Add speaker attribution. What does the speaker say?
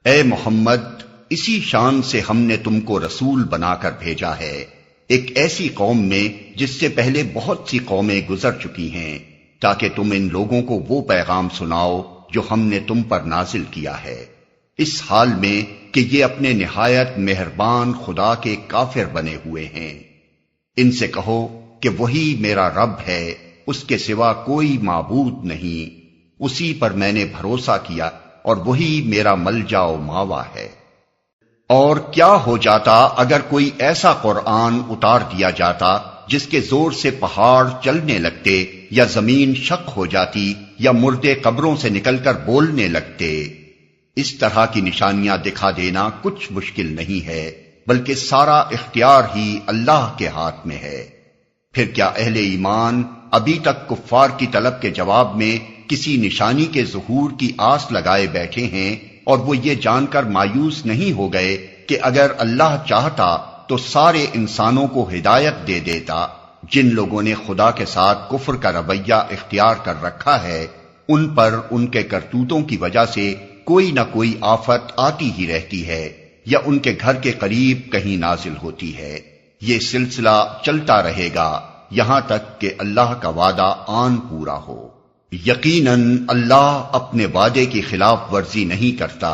Speaker 1: اے محمد، اسی شان سے ہم نے تم کو رسول بنا کر بھیجا ہے، ایک ایسی قوم میں جس سے پہلے بہت سی قومیں گزر چکی ہیں، تاکہ تم ان لوگوں کو وہ پیغام سناؤ جو ہم نے تم پر نازل کیا ہے، اس حال میں کہ یہ اپنے نہایت مہربان خدا کے کافر بنے ہوئے ہیں۔ ان سے کہو کہ وہی میرا رب ہے، اس کے سوا کوئی معبود نہیں، اسی پر میں نے بھروسہ کیا اور وہی میرا ملجا و ماوا ہے۔ اور کیا ہو جاتا اگر کوئی ایسا قرآن اتار دیا جاتا جس کے زور سے پہاڑ چلنے لگتے، یا زمین شق ہو جاتی، یا مردے قبروں سے نکل کر بولنے لگتے۔ اس طرح کی نشانیاں دکھا دینا کچھ مشکل نہیں ہے، بلکہ سارا اختیار ہی اللہ کے ہاتھ میں ہے۔ پھر کیا اہل ایمان ابھی تک کفار کی طلب کے جواب میں کسی نشانی کے ظہور کی آس لگائے بیٹھے ہیں، اور وہ یہ جان کر مایوس نہیں ہو گئے کہ اگر اللہ چاہتا تو سارے انسانوں کو ہدایت دے دیتا؟ جن لوگوں نے خدا کے ساتھ کفر کا رویہ اختیار کر رکھا ہے، ان پر ان کے کرتوتوں کی وجہ سے کوئی نہ کوئی آفت آتی ہی رہتی ہے، یا ان کے گھر کے قریب کہیں نازل ہوتی ہے۔ یہ سلسلہ چلتا رہے گا یہاں تک کہ اللہ کا وعدہ آن پورا ہو۔ یقیناً اللہ اپنے وعدے کی خلاف ورزی نہیں کرتا۔